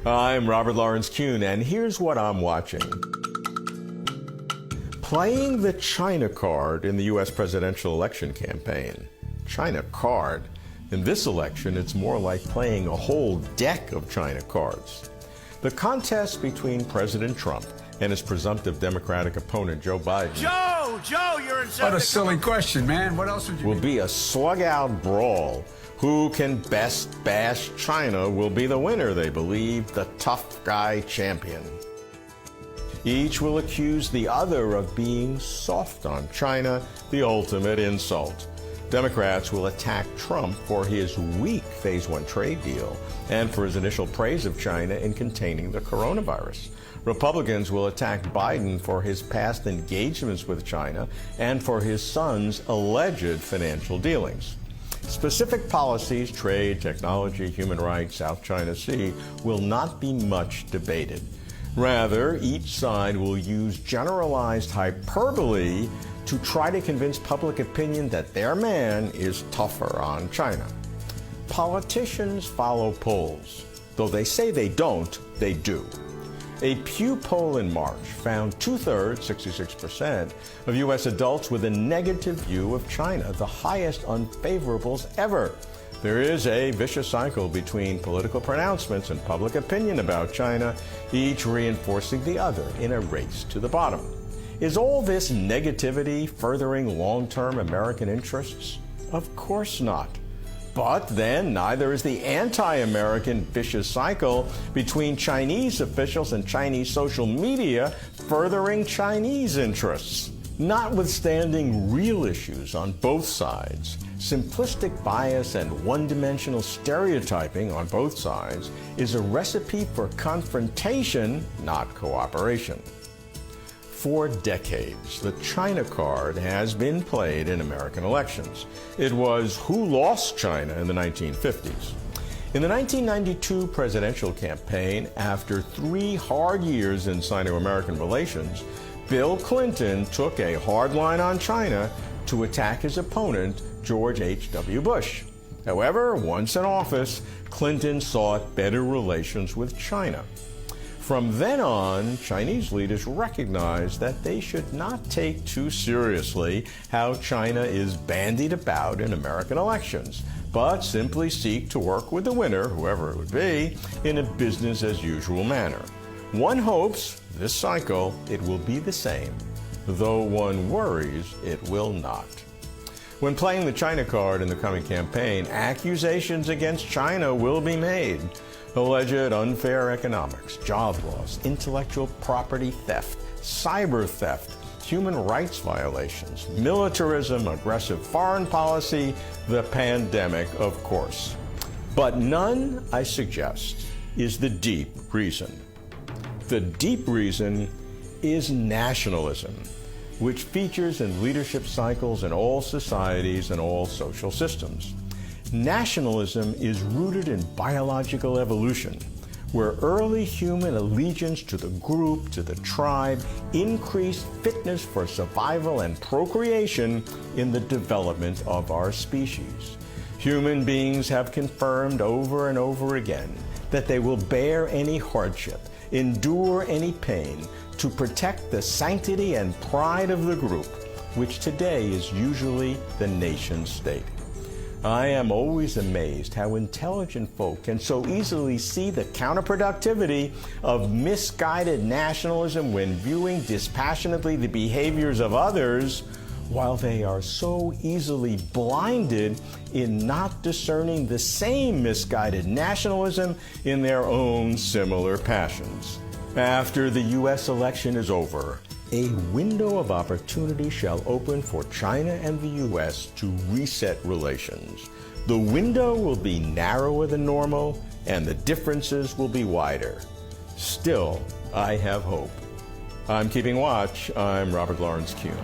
I'm Robert Lawrence Kuhn, and here's what I'm watching. Playing the China card in the U.S. presidential election campaign. China card. In this election, it's more like playing a whole deck of China cards. The contest between President Trump and his presumptive Democratic opponent, Joe Biden. Joe, you're in South What a silly question, man. What else would you will be a slug-out brawl. Who can best bash China will be the winner, they believe, the tough guy champion. Each will accuse the other of being soft on China, the ultimate insult. Democrats will attack Trump for his weak Phase 1 trade deal and for his initial praise of China in containing the coronavirus. Republicans will attack Biden for his past engagements with China and for his son's alleged financial dealings. Specific policies, trade, technology, human rights, South China Sea, will not be much debated. Rather, each side will use generalized hyperbole to try to convince public opinion that their man is tougher on China. Politicians follow polls. Though they say they don't, they do. A Pew poll in March found 2/3, 66%, of U.S. adults with a negative view of China, the highest unfavorables ever. There is a vicious cycle between political pronouncements and public opinion about China, each reinforcing the other in a race to the bottom. Is all this negativity furthering long-term American interests? Of course not. But then neither is the anti-American vicious cycle between Chinese officials and Chinese social media furthering Chinese interests. Notwithstanding real issues on both sides, simplistic bias and one-dimensional stereotyping on both sides is a recipe for confrontation, not cooperation. For decades, the China card has been played in American elections. It was who lost China in the 1950s. In the 1992 presidential campaign, after 3 hard years in Sino-American relations, Bill Clinton took a hard line on China to attack his opponent, George H.W. Bush. However, once in office, Clinton sought better relations with China. From then on, Chinese leaders recognized that they should not take too seriously how China is bandied about in American elections, but simply seek to work with the winner, whoever it would be, in a business-as-usual manner. One hopes, this cycle, it will be the same, though one worries it will not. When playing the China card in the coming campaign, accusations against China will be made. Alleged unfair economics, job loss, intellectual property theft, cyber theft, human rights violations, militarism, aggressive foreign policy, the pandemic, of course. But none, I suggest, is the deep reason. The deep reason is nationalism, which features in leadership cycles in all societies and all social systems. Nationalism is rooted in biological evolution, where early human allegiance to the group, to the tribe, increased fitness for survival and procreation in the development of our species. Human beings have confirmed over and over again that they will bear any hardship, endure any pain, to protect the sanctity and pride of the group, which today is usually the nation state. I am always amazed how intelligent folk can so easily see the counterproductivity of misguided nationalism when viewing dispassionately the behaviors of others, while they are so easily blinded in not discerning the same misguided nationalism in their own similar passions. After the U.S. election is over, a window of opportunity shall open for China and the U.S. to reset relations. The window will be narrower than normal, and the differences will be wider. Still, I have hope. I'm keeping watch. I'm Robert Lawrence Kuhn.